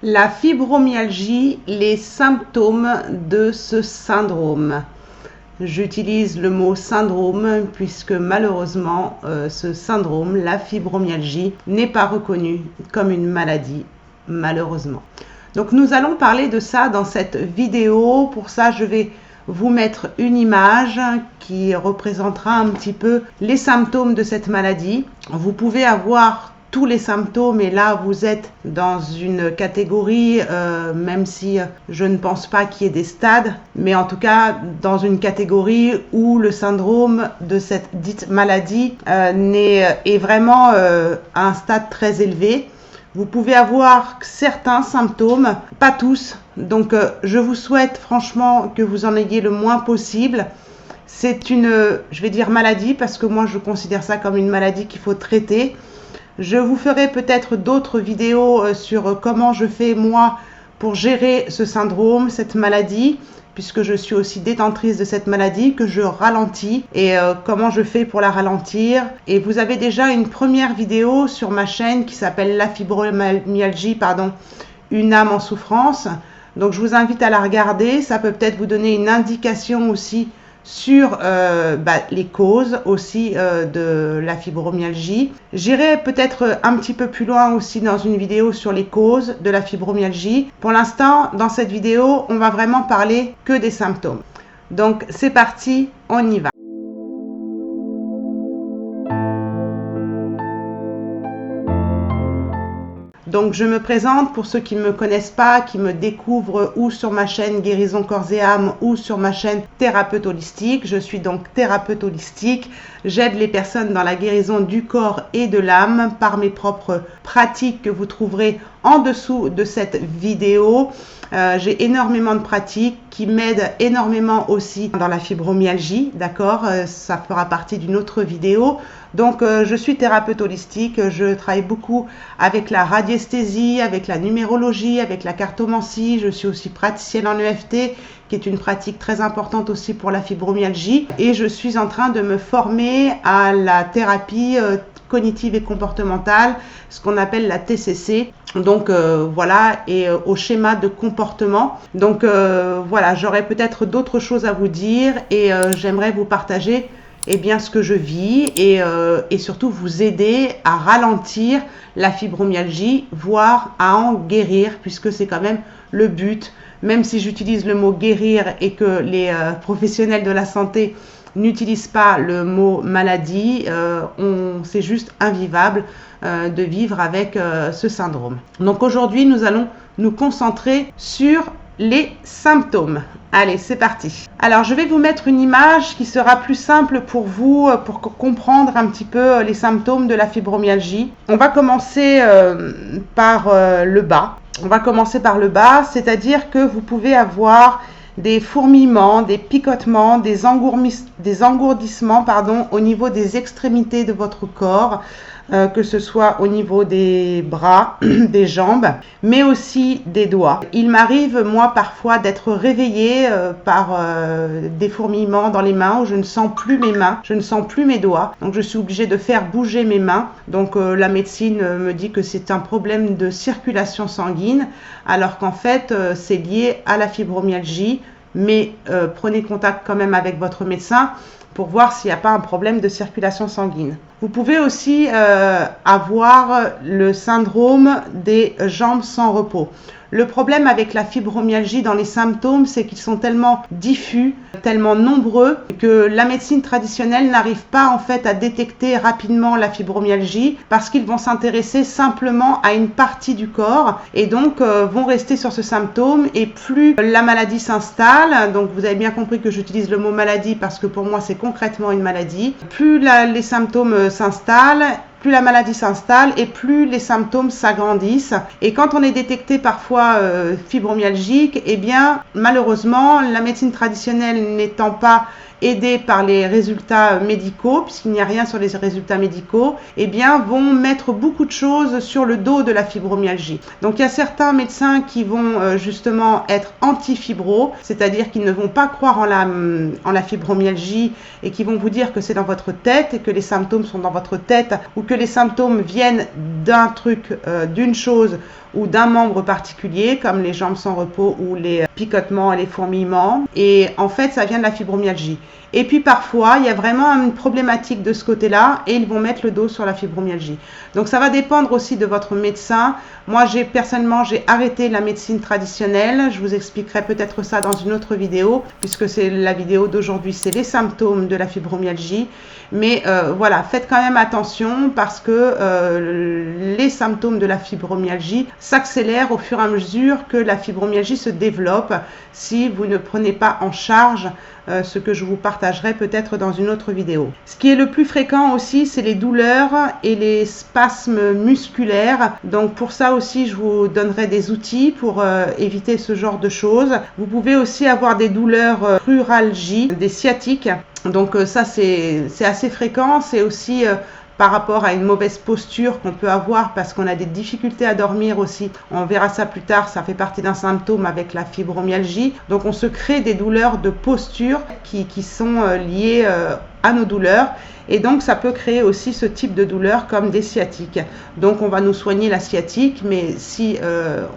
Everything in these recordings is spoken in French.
La fibromyalgie, les symptômes de ce syndrome. J'utilise le mot syndrome puisque malheureusement ce syndrome, la fibromyalgie, n'est pas reconnu comme une maladie, malheureusement. Donc nous allons parler de ça dans cette vidéo. Pour ça, je vais vous mettre une image qui représentera un petit peu les symptômes de cette maladie. Vous pouvez avoir tous les symptômes et là vous êtes dans une catégorie, même si je ne pense pas qu'il y ait des stades, mais en tout cas dans une catégorie où le syndrome de cette dite maladie est vraiment à un stade très élevé. Vous pouvez avoir certains symptômes, pas tous, donc je vous souhaite franchement que vous en ayez le moins possible. C'est une, je vais dire maladie parce que moi je considère ça comme une maladie qu'il faut traiter. Je vous ferai peut-être d'autres vidéos sur comment je fais moi pour gérer ce syndrome, cette maladie, puisque je suis aussi détentrice de cette maladie, que je ralentis et comment je fais pour la ralentir. Et vous avez déjà une première vidéo sur ma chaîne qui s'appelle La fibromyalgie, une âme en souffrance. Donc je vous invite à la regarder, ça peut peut-être vous donner une indication aussi sur les causes aussi de la fibromyalgie. J'irai peut-être un petit peu plus loin aussi dans une vidéo sur les causes de la fibromyalgie. Pour l'instant, dans cette vidéo, on va vraiment parler que des symptômes. Donc c'est parti, on y va. Donc je me présente pour ceux qui ne me connaissent pas, qui me découvrent ou sur ma chaîne Guérison Corps et Âme ou sur ma chaîne Thérapeute Holistique. Je suis donc thérapeute holistique. J'aide les personnes dans la guérison du corps et de l'âme par mes propres pratiques que vous trouverez en dessous de cette vidéo. J'ai énormément de pratiques qui m'aident énormément aussi dans la fibromyalgie, d'accord? Ça fera partie d'une autre vidéo. Donc, je suis thérapeute holistique, je travaille beaucoup avec la radiesthésie, avec la numérologie, avec la cartomancie. Je suis aussi praticienne en EFT, qui est une pratique très importante aussi pour la fibromyalgie. Et je suis en train de me former à la thérapie cognitive et comportementale, ce qu'on appelle la TCC. Donc voilà, et au schéma de comportement. Donc voilà, j'aurai peut-être d'autres choses à vous dire et j'aimerais vous partager ce que je vis et surtout vous aider à ralentir la fibromyalgie, voire à en guérir, puisque c'est quand même le but. Même si j'utilise le mot guérir et que les professionnels de la santé n'utilisent pas le mot maladie, c'est juste invivable de vivre avec ce syndrome. Donc aujourd'hui, nous allons nous concentrer sur les symptômes. Allez, c'est parti. Alors, je vais vous mettre une image qui sera plus simple pour vous, pour comprendre un petit peu les symptômes de la fibromyalgie. On va commencer par le bas. C'est-à-dire que vous pouvez avoir des fourmillements, des picotements, des engourdissements au niveau des extrémités de votre corps, que ce soit au niveau des bras, des jambes, mais aussi des doigts. Il m'arrive, moi, parfois d'être réveillée par des fourmillements dans les mains où je ne sens plus mes mains, je ne sens plus mes doigts. Donc, je suis obligée de faire bouger mes mains. Donc, la médecine me dit que c'est un problème de circulation sanguine, alors qu'en fait, c'est lié à la fibromyalgie. Mais prenez contact quand même avec votre médecin pour voir s'il n'y a pas un problème de circulation sanguine. Vous pouvez aussi avoir le syndrome des jambes sans repos. Le problème avec la fibromyalgie dans les symptômes, c'est qu'ils sont tellement diffus, tellement nombreux, que la médecine traditionnelle n'arrive pas en fait à détecter rapidement la fibromyalgie parce qu'ils vont s'intéresser simplement à une partie du corps et donc vont rester sur ce symptôme. Et plus la maladie s'installe, donc vous avez bien compris que j'utilise le mot maladie parce que pour moi c'est concrètement une maladie, plus les symptômes s'installent, plus la maladie s'installe et plus les symptômes s'agrandissent. Et quand on est détecté parfois fibromyalgique, malheureusement, la médecine traditionnelle n'étant pas aidés par les résultats médicaux, puisqu'il n'y a rien sur les résultats médicaux, vont mettre beaucoup de choses sur le dos de la fibromyalgie. Donc il y a certains médecins qui vont justement être anti-fibro, c'est-à-dire qu'ils ne vont pas croire en la fibromyalgie et qui vont vous dire que c'est dans votre tête et que les symptômes sont dans votre tête ou que les symptômes viennent d'un truc, d'une chose ou d'un membre particulier, comme les jambes sans repos ou les picotements et les fourmillements. Et en fait, ça vient de la fibromyalgie. Et puis parfois, il y a vraiment une problématique de ce côté-là et ils vont mettre le dos sur la fibromyalgie. Donc ça va dépendre aussi de votre médecin. Moi, personnellement, j'ai arrêté la médecine traditionnelle. Je vous expliquerai peut-être ça dans une autre vidéo, puisque c'est la vidéo d'aujourd'hui, c'est les symptômes de la fibromyalgie. Mais voilà, faites quand même attention parce que les symptômes de la fibromyalgie s'accélèrent au fur et à mesure que la fibromyalgie se développe si vous ne prenez pas en charge ce que je vous partagerai peut-être dans une autre vidéo. Ce qui est le plus fréquent aussi, c'est les douleurs et les spasmes musculaires. Donc pour ça aussi, je vous donnerai des outils pour éviter ce genre de choses. Vous pouvez aussi avoir des douleurs cruralgie, des sciatiques. Donc ça, c'est assez fréquent. C'est aussi par rapport à une mauvaise posture qu'on peut avoir parce qu'on a des difficultés à dormir aussi. On verra ça plus tard, ça fait partie d'un symptôme avec la fibromyalgie. Donc on se crée des douleurs de posture qui sont liées à nos douleurs. Et donc ça peut créer aussi ce type de douleur comme des sciatiques. Donc on va nous soigner la sciatique, mais si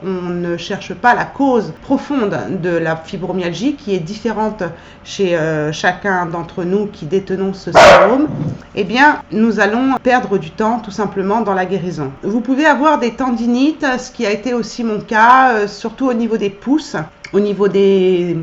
on ne cherche pas la cause profonde de la fibromyalgie qui est différente chez chacun d'entre nous qui détenons ce syndrome, eh bien nous allons perdre du temps tout simplement dans la guérison. Vous pouvez avoir des tendinites, ce qui a été aussi mon cas, surtout au niveau des pouces, au niveau des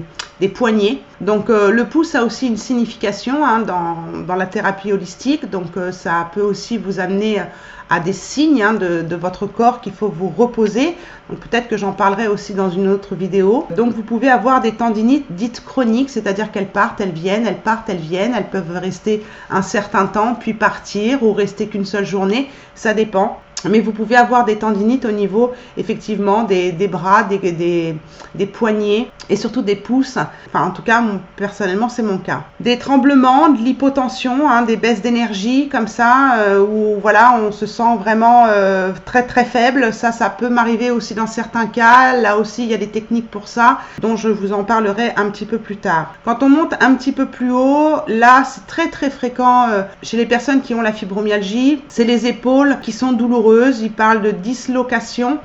poignets. Donc le pouce a aussi une signification dans la thérapie holistique, donc ça peut aussi vous amener à des signes de votre corps qu'il faut vous reposer. Donc peut-être que j'en parlerai aussi dans une autre vidéo. Donc vous pouvez avoir des tendinites dites chroniques, c'est-à-dire qu'elles partent, elles viennent, elles partent, elles viennent, elles peuvent rester un certain temps puis partir ou rester qu'une seule journée, ça dépend. Mais vous pouvez avoir des tendinites au niveau effectivement des bras, des poignets et surtout des pouces. Enfin en tout cas personnellement c'est mon cas. Des tremblements, de l'hypotension, des baisses d'énergie comme ça où voilà on se sent vraiment très très faible. Ça peut m'arriver aussi dans certains cas. Là aussi il y a des techniques pour ça dont je vous en parlerai un petit peu plus tard. Quand on monte un petit peu plus haut, là c'est très très fréquent chez les personnes qui ont la fibromyalgie. C'est les épaules qui sont douloureuses. Il parle de dislocation,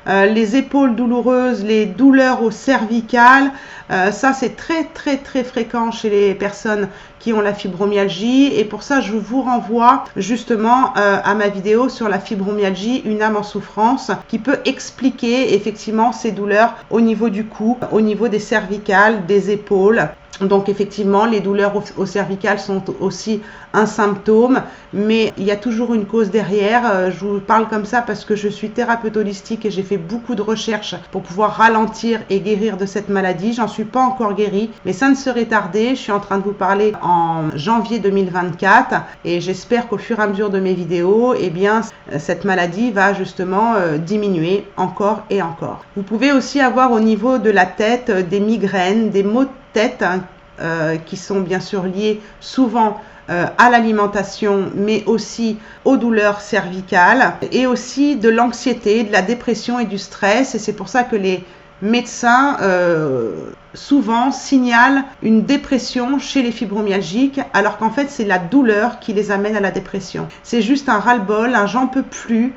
les épaules douloureuses, les douleurs au cervical. Ça c'est très très très fréquent chez les personnes qui ont la fibromyalgie et pour ça je vous renvoie justement à ma vidéo sur la fibromyalgie, une âme en souffrance, qui peut expliquer effectivement ces douleurs au niveau du cou, au niveau des cervicales, des épaules. Donc effectivement, les douleurs au cervical sont aussi un symptôme, mais il y a toujours une cause derrière. Je vous parle comme ça parce que je suis thérapeute holistique et j'ai fait beaucoup de recherches pour pouvoir ralentir et guérir de cette maladie. J'en suis pas encore guérie, mais ça ne serait tardé. Je suis en train de vous parler en janvier 2024 et j'espère qu'au fur et à mesure de mes vidéos, eh bien, cette maladie va justement diminuer encore et encore. Vous pouvez aussi avoir au niveau de la tête des migraines, des maux de tête qui sont bien sûr liés souvent à l'alimentation mais aussi aux douleurs cervicales et aussi de l'anxiété, de la dépression et du stress et c'est pour ça que les médecins souvent signalent une dépression chez les fibromyalgiques alors qu'en fait c'est la douleur qui les amène à la dépression. C'est juste un ras-le-bol, un j'en peux plus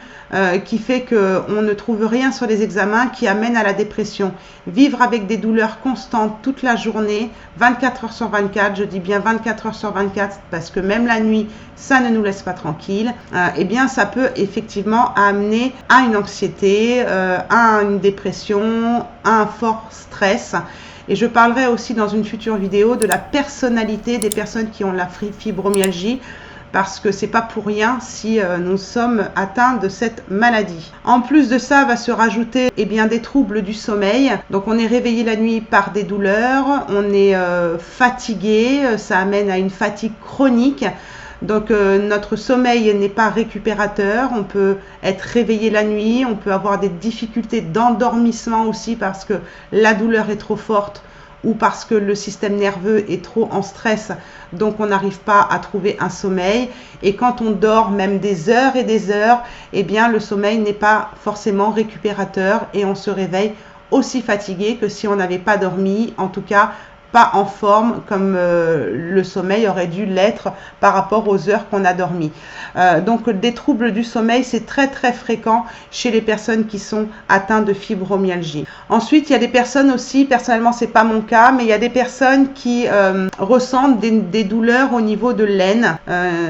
qui fait qu'on ne trouve rien sur les examens qui amène à la dépression. Vivre avec des douleurs constantes toute la journée, 24 heures sur 24, je dis bien 24 heures sur 24 parce que même la nuit ça ne nous laisse pas tranquille, eh bien ça peut effectivement amener à une anxiété, à une dépression, à un fort stress. Et je parlerai aussi dans une future vidéo de la personnalité des personnes qui ont la fibromyalgie parce que c'est pas pour rien si nous sommes atteints de cette maladie. En plus de ça, va se rajouter des troubles du sommeil. Donc on est réveillé la nuit par des douleurs, on est fatigué, ça amène à une fatigue chronique. Donc notre sommeil n'est pas récupérateur, on peut être réveillé la nuit, on peut avoir des difficultés d'endormissement aussi parce que la douleur est trop forte ou parce que le système nerveux est trop en stress, donc on n'arrive pas à trouver un sommeil. Et quand on dort même des heures et des heures, eh bien le sommeil n'est pas forcément récupérateur et on se réveille aussi fatigué que si on n'avait pas dormi, en tout cas pas en forme comme le sommeil aurait dû l'être par rapport aux heures qu'on a dormi. Donc des troubles du sommeil, c'est très fréquent chez les personnes qui sont atteintes de fibromyalgie. Ensuite, il y a des personnes aussi, personnellement c'est pas mon cas, mais il y a des personnes qui ressentent des douleurs au niveau de l'aine.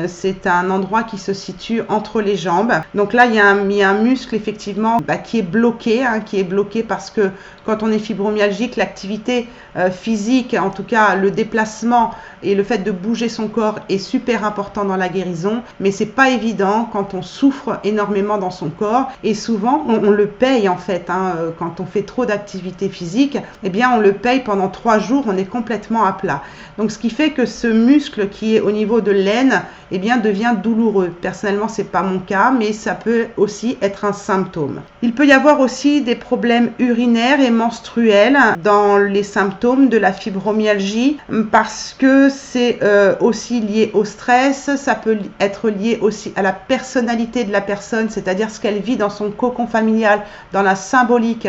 C'est un endroit qui se situe entre les jambes. Donc là, il y a un muscle effectivement qui est bloqué, parce que quand on est fibromyalgique, l'activité physique, en tout cas le déplacement et le fait de bouger son corps est super important dans la guérison, mais c'est pas évident quand on souffre énormément dans son corps, et souvent on le paye en fait, quand on fait trop d'activité physique, eh bien on le paye pendant 3 jours, on est complètement à plat. Donc ce qui fait que ce muscle qui est au niveau de l'aine, eh bien devient douloureux. Personnellement, c'est pas mon cas, mais ça peut aussi être un symptôme. Il peut y avoir aussi des problèmes urinaires et menstruels dans les symptômes de la fibromyalgie, parce que c'est aussi lié au stress. Ça peut être lié aussi à la personnalité de la personne, c'est-à-dire ce qu'elle vit dans son cocon familial, dans la symbolique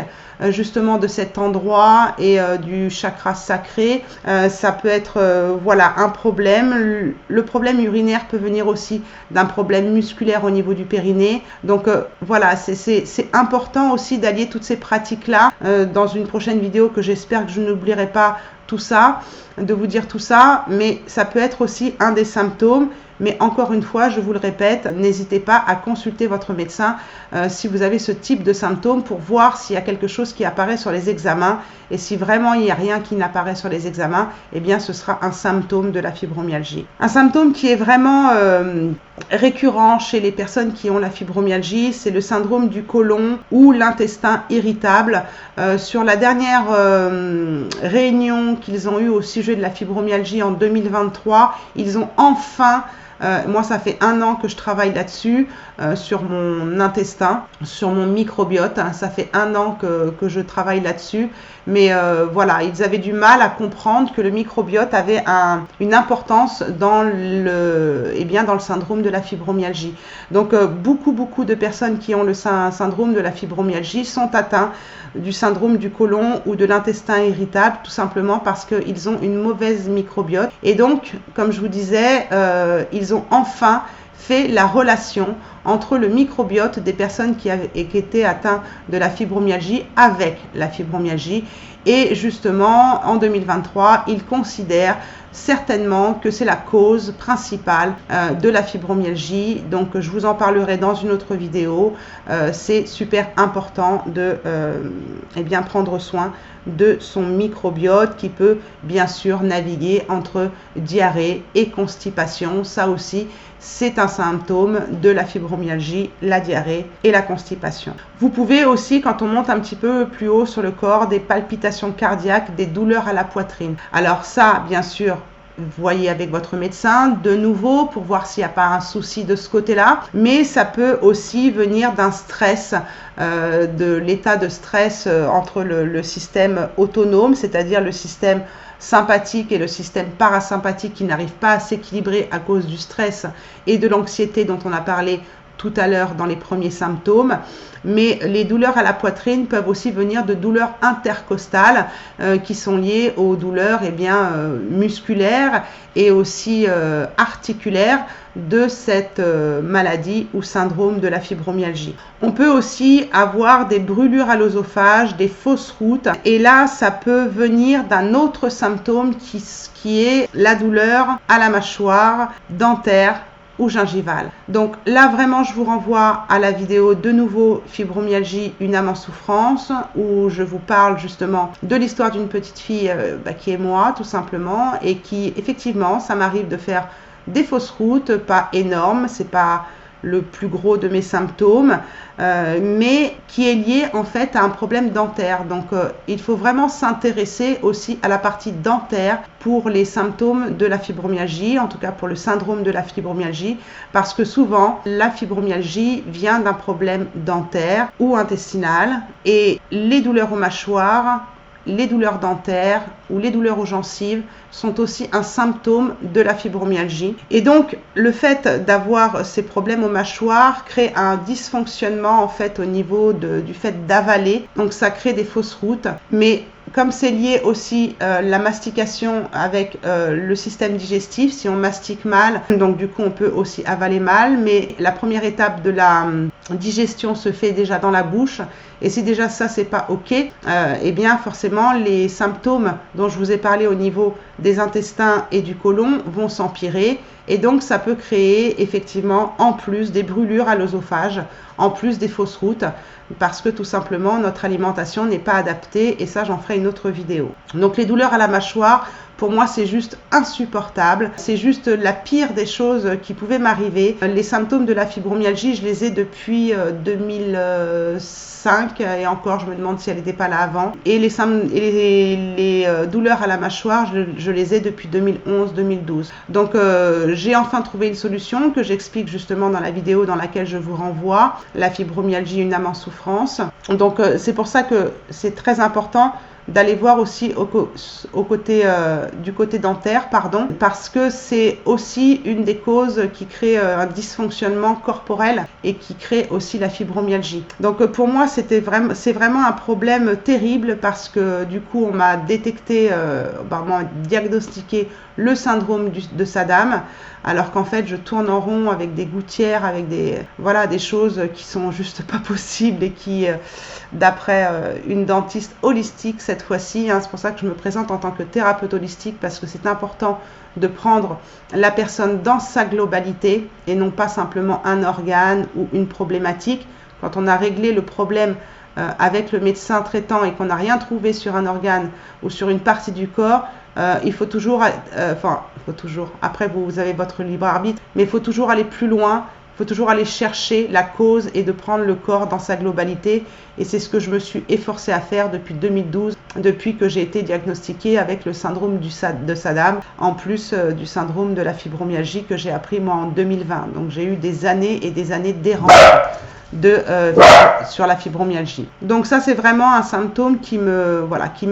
justement de cet endroit et du chakra sacré. Ça peut être un problème. Le problème urinaire peut venir aussi d'un problème musculaire au niveau du périnée. Donc c'est important aussi d'allier toutes ces pratiques-là. Dans une prochaine vidéo que j'espère que je n'oublierai pas tout ça, de vous dire tout ça, mais ça peut être aussi un des symptômes. Mais encore une fois, je vous le répète, n'hésitez pas à consulter votre médecin si vous avez ce type de symptômes, pour voir s'il y a quelque chose qui apparaît sur les examens. Et si vraiment il n'y a rien qui n'apparaît sur les examens, eh bien ce sera un symptôme de la fibromyalgie. Un symptôme qui est vraiment récurrent chez les personnes qui ont la fibromyalgie, c'est le syndrome du côlon ou l'intestin irritable. Sur la dernière réunion qu'ils ont eue au sujet de la fibromyalgie en 2023, ils ont enfin moi, ça fait 1 an que je travaille là-dessus, sur mon intestin, sur mon microbiote. Ça fait 1 an que je travaille là-dessus. Mais ils avaient du mal à comprendre que le microbiote avait une importance dans le syndrome de la fibromyalgie. Donc, beaucoup de personnes qui ont le syndrome de la fibromyalgie sont atteints du syndrome du côlon ou de l'intestin irritable, tout simplement parce qu'ils ont une mauvaise microbiote. Et donc, comme je vous disais, ils ont enfin fait la relation entre le microbiote des personnes qui étaient atteintes de la fibromyalgie avec la fibromyalgie. Et justement, en 2023, ils considèrent certainement que c'est la cause principale de la fibromyalgie. Donc, je vous en parlerai dans une autre vidéo. C'est super important de prendre soin de son microbiote, qui peut bien sûr naviguer entre diarrhée et constipation. Ça aussi, c'est un symptôme de la fibromyalgie, la diarrhée et la constipation. Vous pouvez aussi, quand on monte un petit peu plus haut sur le corps, des palpitations cardiaques, des douleurs à la poitrine. Alors ça, bien sûr, voyez avec votre médecin de nouveau pour voir s'il n'y a pas un souci de ce côté-là, mais ça peut aussi venir d'un stress, de l'état de stress entre le système autonome, c'est-à-dire le système sympathique et le système parasympathique qui n'arrivent pas à s'équilibrer à cause du stress et de l'anxiété dont on a parlé tout à l'heure dans les premiers symptômes. Mais les douleurs à la poitrine peuvent aussi venir de douleurs intercostales qui sont liées aux douleurs musculaires et aussi articulaires de cette maladie ou syndrome de la fibromyalgie. On peut aussi avoir des brûlures à l'œsophage, des fausses routes, et là ça peut venir d'un autre symptôme qui est la douleur à la mâchoire dentaire ou gingivale. Donc là vraiment je vous renvoie à la vidéo de nouveau fibromyalgie, une âme en souffrance, où je vous parle justement de l'histoire d'une petite fille qui est moi tout simplement, et qui effectivement ça m'arrive de faire des fausses routes, pas énormes, c'est pas le plus gros de mes symptômes, mais qui est lié en fait à un problème dentaire. Donc il faut vraiment s'intéresser aussi à la partie dentaire pour les symptômes de la fibromyalgie, en tout cas pour le syndrome de la fibromyalgie, parce que souvent la fibromyalgie vient d'un problème dentaire ou intestinal, et les douleurs aux mâchoires, les douleurs dentaires ou les douleurs aux gencives sont aussi un symptôme de la fibromyalgie. Et donc, le fait d'avoir ces problèmes aux mâchoires crée un dysfonctionnement en fait au niveau du fait d'avaler. Donc, ça crée des fausses routes. Mais comme c'est lié aussi la mastication avec le système digestif, si on mastique mal, donc du coup on peut aussi avaler mal, mais la première étape de la digestion se fait déjà dans la bouche, et si déjà ça c'est pas ok, eh bien forcément les symptômes dont je vous ai parlé au niveau des intestins et du côlon vont s'empirer, et donc ça peut créer effectivement en plus des brûlures à l'œsophage, en plus des fausses routes, parce que tout simplement notre alimentation n'est pas adaptée, et ça j'en ferai une autre vidéo. Donc les douleurs à la mâchoire, pour moi, c'est juste insupportable. C'est juste la pire des choses qui pouvaient m'arriver. Les symptômes de la fibromyalgie, je les ai depuis 2005 et encore, je me demande si elle n'était pas là avant. Et les douleurs à la mâchoire, je les ai depuis 2011-2012. Donc, j'ai enfin trouvé une solution que j'explique justement dans la vidéo dans laquelle je vous renvoie. La fibromyalgie, une âme en souffrance. Donc, c'est pour ça que c'est très important d'aller voir aussi du côté dentaire, pardon, parce que c'est aussi une des causes qui crée un dysfonctionnement corporel et qui crée aussi la fibromyalgie. Donc pour moi, c'est vraiment un problème terrible, parce que du coup, on m'a détecté, m'a diagnostiqué le syndrome de Sadam, alors qu'en fait, je tourne en rond avec des gouttières, avec des choses qui sont juste pas possibles, et qui, d'après une dentiste holistique cette fois-ci, c'est pour ça que je me présente en tant que thérapeute holistique, parce que c'est important de prendre la personne dans sa globalité et non pas simplement un organe ou une problématique. Quand on a réglé le problème avec le médecin traitant et qu'on n'a rien trouvé sur un organe ou sur une partie du corps, il faut toujours, après vous avez votre libre arbitre, mais il faut toujours aller plus loin. Il faut toujours aller chercher la cause et de prendre le corps dans sa globalité. Et c'est ce que je me suis efforcée à faire depuis 2012, depuis que j'ai été diagnostiquée avec le syndrome de Sadam, en plus du syndrome de la fibromyalgie que j'ai appris moi en 2020. Donc j'ai eu des années et des années d'errance sur la fibromyalgie. Donc ça, c'est vraiment un symptôme qui me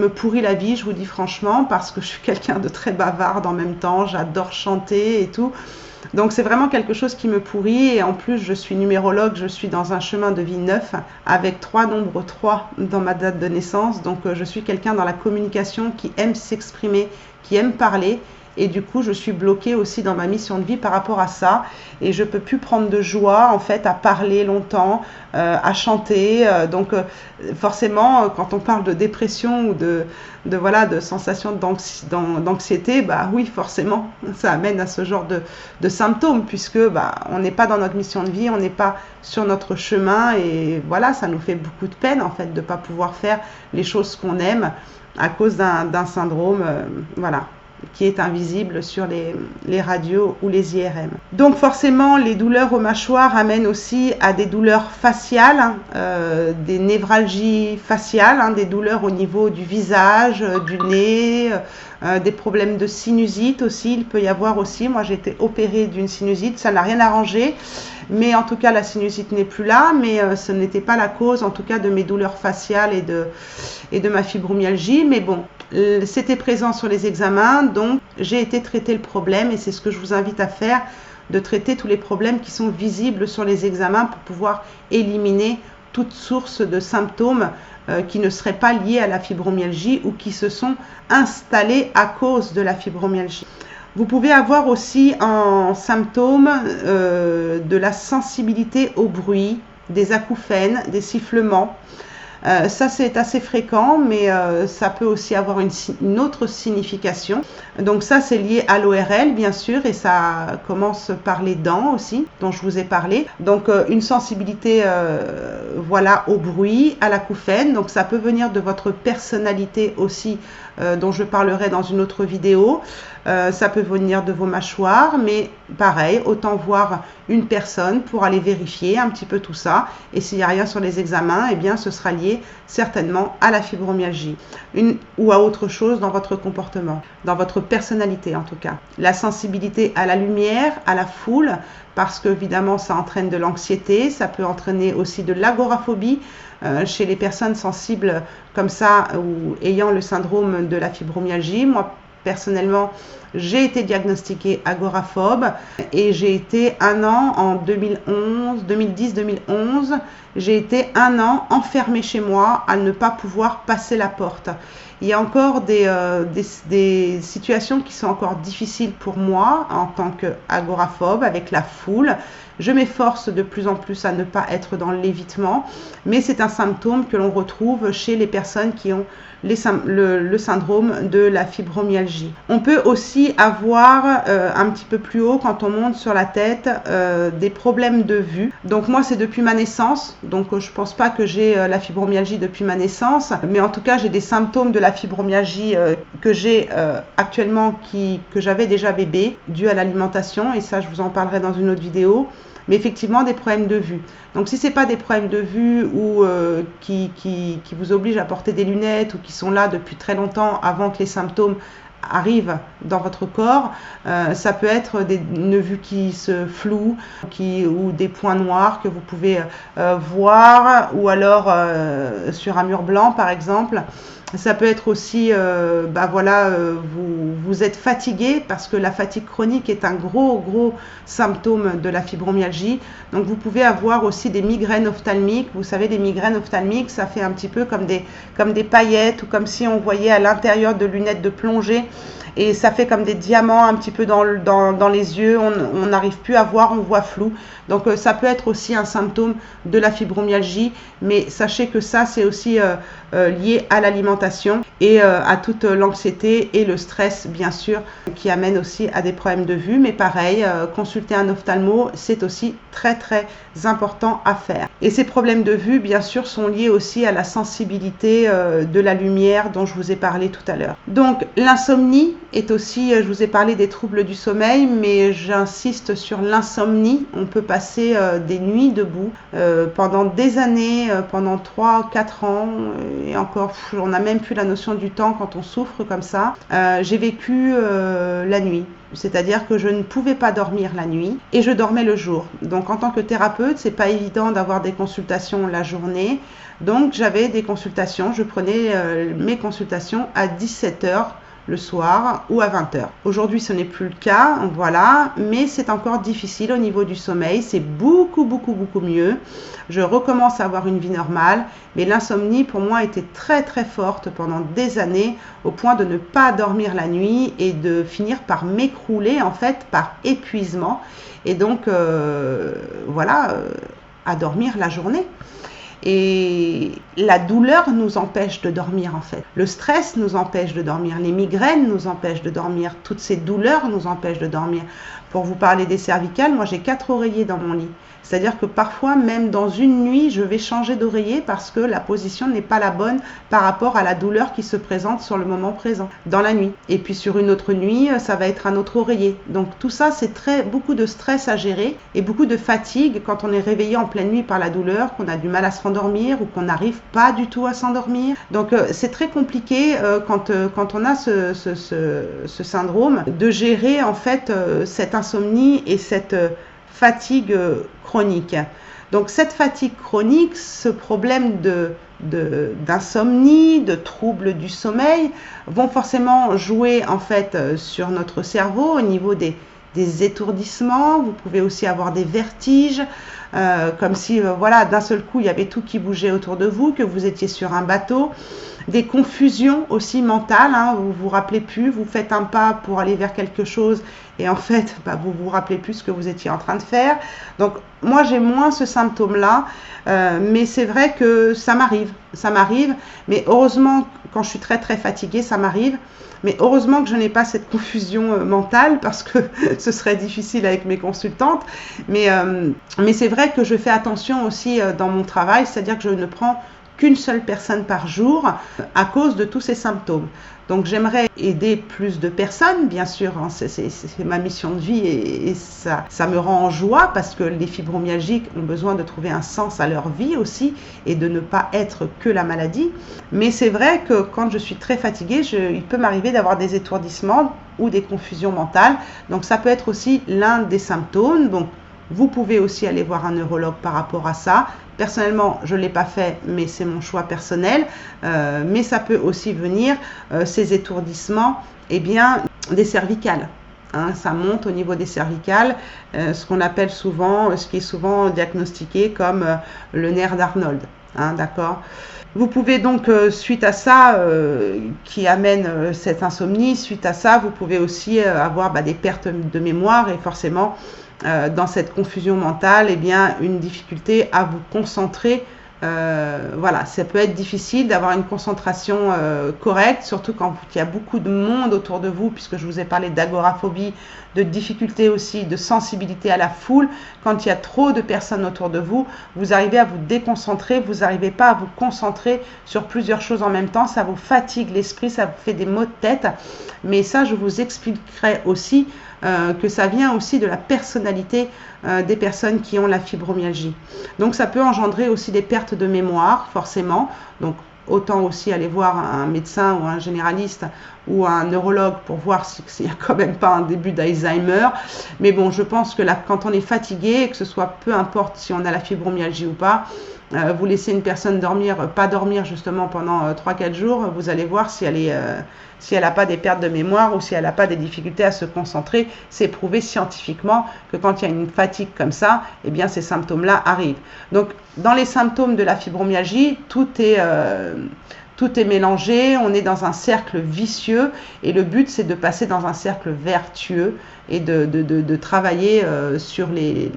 pourrit la vie, je vous dis franchement, parce que je suis quelqu'un de très bavarde en même temps, j'adore chanter et tout. Donc c'est vraiment quelque chose qui me pourrit, et en plus je suis numérologue, je suis dans un chemin de vie 9 avec 3 nombres 3 dans ma date de naissance, donc je suis quelqu'un dans la communication qui aime s'exprimer, qui aime parler, et du coup je suis bloquée aussi dans ma mission de vie par rapport à ça, et je peux plus prendre de joie en fait à parler longtemps, à chanter, donc forcément quand on parle de dépression ou de sensation d'anxiété, bah oui, forcément ça amène à ce genre de symptômes, puisque on n'est pas dans notre mission de vie, on n'est pas sur notre chemin, et voilà, ça nous fait beaucoup de peine en fait de pas pouvoir faire les choses qu'on aime à cause d'un syndrome, qui est invisible sur les radios ou les IRM. Donc forcément, les douleurs aux mâchoires amènent aussi à des douleurs faciales, des névralgies faciales, des douleurs au niveau du visage, du nez, des problèmes de sinusite aussi. Il peut y avoir aussi, moi j'ai été opérée d'une sinusite, ça n'a rien arrangé, mais en tout cas la sinusite n'est plus là, mais ce n'était pas la cause en tout cas de mes douleurs faciales et de ma fibromyalgie, mais bon, c'était présent sur les examens, donc j'ai été traiter le problème, et c'est ce que je vous invite à faire, de traiter tous les problèmes qui sont visibles sur les examens pour pouvoir éliminer toute source de symptômes qui ne seraient pas liés à la fibromyalgie ou qui se sont installés à cause de la fibromyalgie. Vous pouvez avoir aussi en symptôme de la sensibilité au bruit, des acouphènes, des sifflements. Ça c'est assez fréquent, mais ça peut aussi avoir une autre signification. Donc ça c'est lié à l'ORL bien sûr, et ça commence par les dents aussi, dont je vous ai parlé. Donc une sensibilité au bruit, à l'acouphène. Donc ça peut venir de votre personnalité aussi, dont je parlerai dans une autre vidéo. Ça peut venir de vos mâchoires, mais pareil, autant voir une personne pour aller vérifier un petit peu tout ça, et s'il n'y a rien sur les examens, eh bien ce sera lié certainement à la fibromyalgie ou à autre chose dans votre comportement, dans votre personnalité en tout cas. La sensibilité à la lumière, à la foule, parce que évidemment ça entraîne de l'anxiété, ça peut entraîner aussi de l'agoraphobie chez les personnes sensibles comme ça ou ayant le syndrome de la fibromyalgie. Moi personnellement, j'ai été diagnostiquée agoraphobe et j'ai été un an en 2010-2011, j'ai été un an enfermée chez moi à ne pas pouvoir passer la porte. Il y a encore des situations qui sont encore difficiles pour moi en tant qu'agoraphobe avec la foule. Je m'efforce de plus en plus à ne pas être dans l'évitement, mais c'est un symptôme que l'on retrouve chez les personnes qui ont le syndrome de la fibromyalgie. On peut aussi avoir un petit peu plus haut, quand on monte sur la tête, des problèmes de vue. Donc moi, c'est depuis ma naissance, donc je pense pas que j'ai la fibromyalgie depuis ma naissance, mais en tout cas, j'ai des symptômes de la fibromyalgie que j'ai actuellement, que j'avais déjà bébé, dû à l'alimentation, et ça, je vous en parlerai dans une autre vidéo. Mais effectivement des problèmes de vue. Donc si ce n'est pas des problèmes de vue ou qui vous obligent à porter des lunettes ou qui sont là depuis très longtemps avant que les symptômes arrivent dans votre corps, ça peut être une vue qui se floue ou des points noirs que vous pouvez voir, ou alors sur un mur blanc par exemple. Ça peut être aussi, vous êtes fatigué, parce que la fatigue chronique est un gros symptôme de la fibromyalgie. Donc vous pouvez avoir aussi des migraines ophtalmiques. Vous savez, les migraines ophtalmiques, ça fait un petit peu comme des paillettes, ou comme si on voyait à l'intérieur de lunettes de plongée. Et ça fait comme des diamants un petit peu dans les yeux, on n'arrive plus à voir, on voit flou. Donc ça peut être aussi un symptôme de la fibromyalgie, mais sachez que ça, c'est aussi lié à l'alimentation et à toute l'anxiété et le stress, bien sûr, qui amène aussi à des problèmes de vue. Mais pareil, consulter un ophtalmo, c'est aussi très important à faire. Et ces problèmes de vue, bien sûr, sont liés aussi à la sensibilité de la lumière dont je vous ai parlé tout à l'heure. Donc l'insomnie est aussi, je vous ai parlé des troubles du sommeil, mais j'insiste sur l'insomnie. On peut passer des nuits debout pendant des années, pendant 3-4 ans, et encore, on n'a même plus la notion du temps quand on souffre comme ça. J'ai vécu la nuit. C'est-à-dire que je ne pouvais pas dormir la nuit et je dormais le jour. Donc en tant que thérapeute, c'est pas évident d'avoir des consultations la journée. Donc j'avais des consultations, je prenais mes consultations à 17h le soir ou à 20h. Aujourd'hui, ce n'est plus le cas, voilà, mais c'est encore difficile au niveau du sommeil. C'est beaucoup mieux. Je recommence à avoir une vie normale, mais l'insomnie pour moi était très forte pendant des années, au point de ne pas dormir la nuit et de finir par m'écrouler en fait par épuisement, et donc à dormir la journée. Et la douleur nous empêche de dormir en fait. Le stress nous empêche de dormir. Les migraines nous empêchent de dormir. Toutes ces douleurs nous empêchent de dormir. Pour vous parler des cervicales, moi j'ai 4 oreillers dans mon lit. C'est-à-dire que parfois, même dans une nuit, je vais changer d'oreiller parce que la position n'est pas la bonne par rapport à la douleur qui se présente sur le moment présent, dans la nuit. Et puis sur une autre nuit, ça va être un autre oreiller. Donc tout ça, c'est beaucoup de stress à gérer et beaucoup de fatigue quand on est réveillé en pleine nuit par la douleur, qu'on a du mal à se rendormir ou qu'on n'arrive pas du tout à s'endormir. Donc c'est très compliqué quand on a ce syndrome de gérer en fait cette insomnie et cette fatigue chronique. Donc cette fatigue chronique, ce problème d'insomnie, de troubles du sommeil vont forcément jouer en fait sur notre cerveau au niveau des étourdissements. Vous pouvez aussi avoir des vertiges, comme si d'un seul coup il y avait tout qui bougeait autour de vous, que vous étiez sur un bateau. Des confusions aussi mentales, vous vous rappelez plus, vous faites un pas pour aller vers quelque chose et en fait vous vous rappelez plus ce que vous étiez en train de faire. Donc moi j'ai moins ce symptôme-là, mais c'est vrai que ça m'arrive, mais heureusement quand je suis très fatiguée ça m'arrive. Mais heureusement que je n'ai pas cette confusion mentale, parce que ce serait difficile avec mes consultantes. Mais c'est vrai que je fais attention aussi dans mon travail, c'est-à-dire que je ne prends qu'une seule personne par jour à cause de tous ces symptômes. Donc j'aimerais aider plus de personnes, bien sûr, c'est ma mission de vie et ça me rend en joie, parce que les fibromyalgiques ont besoin de trouver un sens à leur vie aussi et de ne pas être que la maladie. Mais c'est vrai que quand je suis très fatiguée, il peut m'arriver d'avoir des étourdissements ou des confusions mentales. Donc ça peut être aussi l'un des symptômes. Donc Vous pouvez aussi aller voir un neurologue par rapport à ça. Personnellement, je ne l'ai pas fait, mais c'est mon choix personnel. Mais ça peut aussi venir, ces étourdissements, eh bien, des cervicales. Hein, ça monte au niveau des cervicales, ce qu'on appelle souvent, ce qui est souvent diagnostiqué comme le nerf d'Arnold. Hein, d'accord. Vous pouvez donc, suite à ça, qui amène cette insomnie, suite à ça, vous pouvez aussi avoir des pertes de mémoire et forcément, dans cette confusion mentale, eh bien, une difficulté à vous concentrer. Voilà, ça peut être difficile d'avoir une concentration correcte, surtout quand il y a beaucoup de monde autour de vous, puisque je vous ai parlé d'agoraphobie, de difficulté aussi, de sensibilité à la foule. Quand il y a trop de personnes autour de vous, vous arrivez à vous déconcentrer, vous n'arrivez pas à vous concentrer sur plusieurs choses en même temps, ça vous fatigue l'esprit, ça vous fait des maux de tête. Mais ça, je vous expliquerai aussi que ça vient aussi de la personnalité des personnes qui ont la fibromyalgie. Donc ça peut engendrer aussi des pertes de mémoire, forcément. Donc autant aussi aller voir un médecin ou un généraliste ou un neurologue pour voir s'il n'y a quand même pas un début d'Alzheimer. Mais bon, je pense que là, quand on est fatigué, que ce soit peu importe si on a la fibromyalgie ou pas, vous laissez une personne dormir, pas dormir justement pendant 3-4 jours, vous allez voir si elle est... si elle n'a pas des pertes de mémoire ou si elle n'a pas des difficultés à se concentrer. C'est prouvé scientifiquement que quand il y a une fatigue comme ça, eh bien ces symptômes-là arrivent. Donc dans les symptômes de la fibromyalgie, tout est mélangé, on est dans un cercle vicieux et le but c'est de passer dans un cercle vertueux et de travailler sur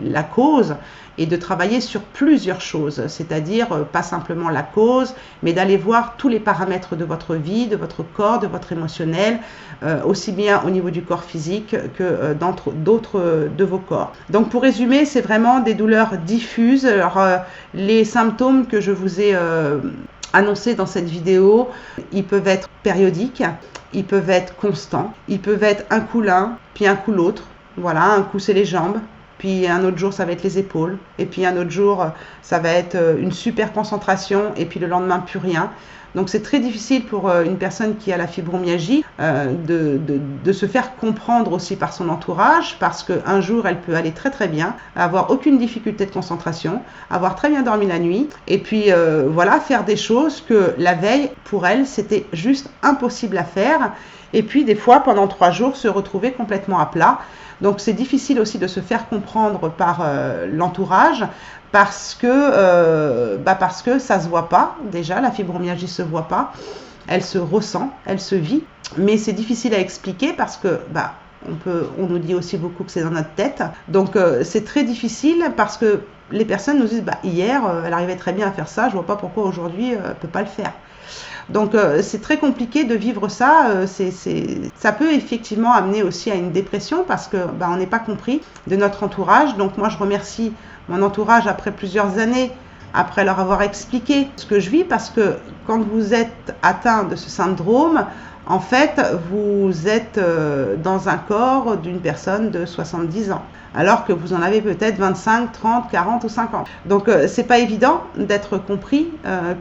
la cause et de travailler sur plusieurs choses, c'est-à-dire pas simplement la cause, mais d'aller voir tous les paramètres de votre vie, de votre corps, de votre émotionnel, aussi bien au niveau du corps physique que d'autres de vos corps. Donc pour résumer, c'est vraiment des douleurs diffuses. Alors, les symptômes que je vous ai annoncés dans cette vidéo, ils peuvent être périodiques, ils peuvent être constants, ils peuvent être un coup l'un, puis un coup l'autre. Voilà, un coup c'est les jambes, puis un autre jour ça va être les épaules, et puis un autre jour ça va être une super concentration, et puis le lendemain plus rien. Donc c'est très difficile pour une personne qui a la fibromyalgie de se faire comprendre aussi par son entourage, parce qu'un jour elle peut aller très très bien, avoir aucune difficulté de concentration, avoir très bien dormi la nuit, et puis voilà, faire des choses que la veille pour elle c'était juste impossible à faire, et puis des fois pendant 3 jours se retrouver complètement à plat. Donc c'est difficile aussi de se faire comprendre par l'entourage parce que ça se voit pas. Déjà, la fibromyalgie se voit pas, elle se ressent, elle se vit, mais c'est difficile à expliquer parce que on nous dit aussi beaucoup que c'est dans notre tête. Donc c'est très difficile parce que les personnes nous disent hier elle arrivait très bien à faire ça, je vois pas pourquoi aujourd'hui elle peut pas le faire. Donc c'est très compliqué de vivre ça, ça peut effectivement amener aussi à une dépression parce que on n'est pas compris de notre entourage. Donc moi je remercie mon entourage après plusieurs années, après leur avoir expliqué ce que je vis, parce que quand vous êtes atteint de ce syndrome, en fait vous êtes dans un corps d'une personne de 70 ans. Alors que vous en avez peut-être 25, 30, 40 ou 50. Donc c'est pas évident d'être compris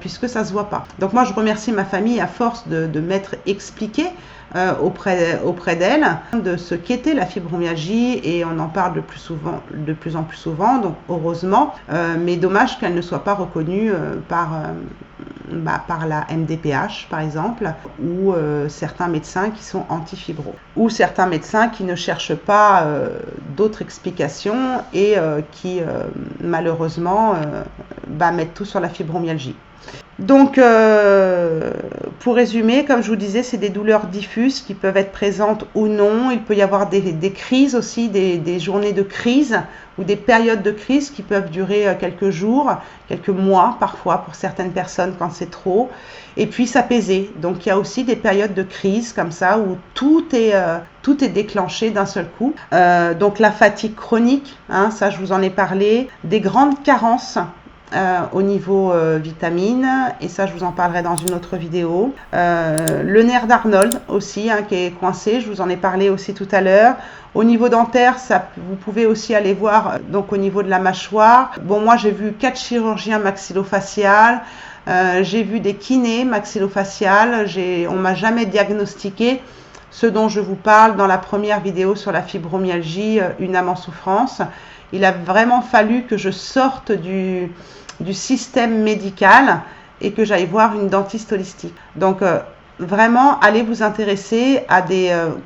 puisque ça se voit pas. Donc moi je remercie ma famille à force de m'être expliqué auprès d'elle de ce qu'était la fibromyalgie, et on en parle de plus en plus souvent, donc heureusement, mais dommage qu'elle ne soit pas reconnue par la MDPH par exemple, ou certains médecins qui sont anti-fibro, ou certains médecins qui ne cherchent pas d'autres explications et qui malheureusement mettent tout sur la fibromyalgie. Donc, pour résumer, comme je vous disais, c'est des douleurs diffuses qui peuvent être présentes ou non. Il peut y avoir des crises aussi, des journées de crise ou des périodes de crise qui peuvent durer quelques jours, quelques mois parfois pour certaines personnes quand c'est trop, et puis s'apaiser. Donc il y a aussi des périodes de crise comme ça où tout est déclenché d'un seul coup. Donc la fatigue chronique, ça je vous en ai parlé, des grandes carences au niveau vitamines, et ça je vous en parlerai dans une autre vidéo. Le nerf d'Arnold aussi qui est coincé, je vous en ai parlé aussi tout à l'heure. Au niveau dentaire, vous pouvez aussi aller voir donc au niveau de la mâchoire. Bon, moi j'ai vu 4 chirurgiens maxillofaciales, j'ai vu des kinés maxillofaciales, on m'a jamais diagnostiqué ce dont je vous parle dans la première vidéo sur la fibromyalgie, une âme en souffrance. il a vraiment fallu que je sorte du système médical et que j'aille voir une dentiste holistique. Donc vraiment, allez vous intéresser à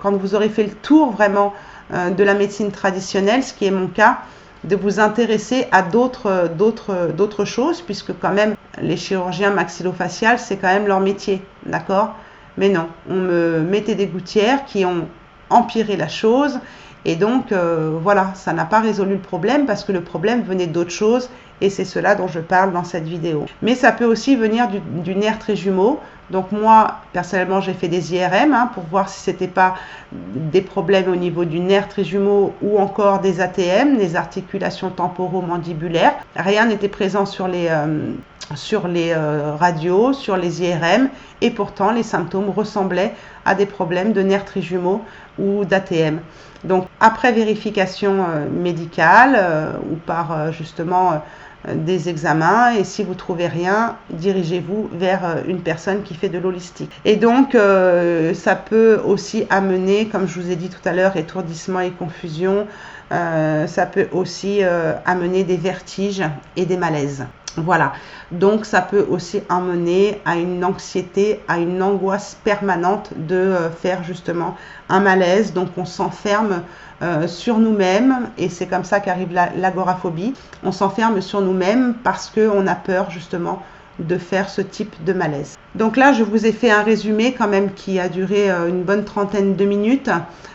quand vous aurez fait le tour vraiment de la médecine traditionnelle, ce qui est mon cas, de vous intéresser à d'autres choses, puisque quand même les chirurgiens maxillofaciales, c'est quand même leur métier, d'accord? Mais non, on me mettait des gouttières qui ont empiré la chose, et donc voilà, ça n'a pas résolu le problème parce que le problème venait d'autre chose, et c'est cela dont je parle dans cette vidéo. Mais ça peut aussi venir du nerf trijumeau. Donc moi, personnellement, j'ai fait des IRM pour voir si ce n'était pas des problèmes au niveau du nerf trijumeau ou encore des ATM, les articulations temporomandibulaires. Rien n'était présent sur les radios, sur les IRM, et pourtant les symptômes ressemblaient à des problèmes de nerf trijumeau ou d'ATM. Donc après vérification médicale ou par justement des examens, et si vous trouvez rien, dirigez-vous vers une personne qui fait de l'holistique. Et donc ça peut aussi amener, comme je vous ai dit tout à l'heure, étourdissement et confusion. Ça peut aussi amener des vertiges et des malaises. Voilà, donc ça peut aussi amener à une anxiété, à une angoisse permanente de faire justement un malaise. Donc on s'enferme sur nous-mêmes, et c'est comme ça qu'arrive l'agoraphobie. On s'enferme sur nous-mêmes parce qu'on a peur justement de faire ce type de malaise. Donc là, je vous ai fait un résumé quand même qui a duré une bonne trentaine de minutes.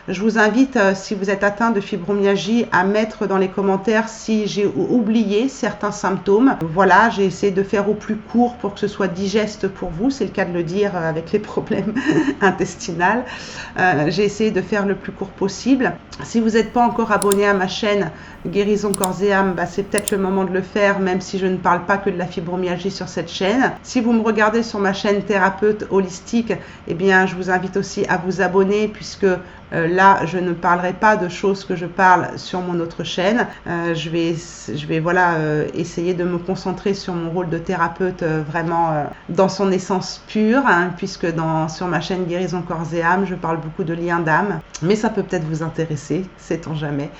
Je vous invite, si vous êtes atteint de fibromyalgie, à mettre dans les commentaires si j'ai oublié certains symptômes. Voilà, j'ai essayé de faire au plus court pour que ce soit digeste pour vous. C'est le cas de le dire avec les problèmes intestinaux. J'ai essayé de faire le plus court possible. Si vous n'êtes pas encore abonné à ma chaîne Guérison Corps et Âme, c'est peut-être le moment de le faire, même si je ne parle pas que de la fibromyalgie sur cette chaîne. Si vous me regardez sur ma chaîne Thérapeute Holistique, eh bien, je vous invite aussi à vous abonner, puisque là, je ne parlerai pas de choses que je parle sur mon autre chaîne. Je vais voilà, essayer de me concentrer sur mon rôle de thérapeute vraiment dans son essence pure, puisque sur ma chaîne Guérison Corps et Âme, je parle beaucoup de liens d'âme. Mais ça peut peut-être vous intéresser, sait-on jamais.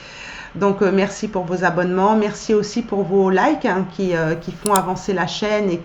Donc merci pour vos abonnements, merci aussi pour vos likes qui font avancer la chaîne et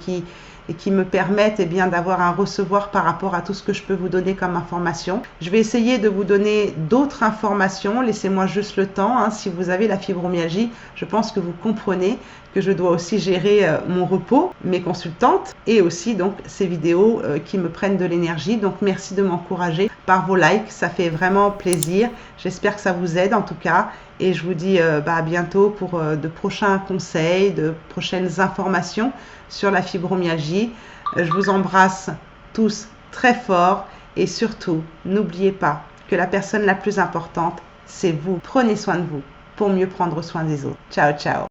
qui me permettent d'avoir un recevoir par rapport à tout ce que je peux vous donner comme information. Je vais essayer de vous donner d'autres informations, laissez-moi juste le temps. Si vous avez la fibromyalgie, je pense que vous comprenez que je dois aussi gérer mon repos, mes consultantes, et aussi donc ces vidéos qui me prennent de l'énergie. Donc merci de m'encourager par vos likes, ça fait vraiment plaisir. J'espère que ça vous aide en tout cas, et je vous dis à bientôt pour de prochains conseils, de prochaines informations sur la fibromyalgie. Je vous embrasse tous très fort, et surtout n'oubliez pas que la personne la plus importante, c'est vous. Prenez soin de vous pour mieux prendre soin des autres. Ciao, ciao.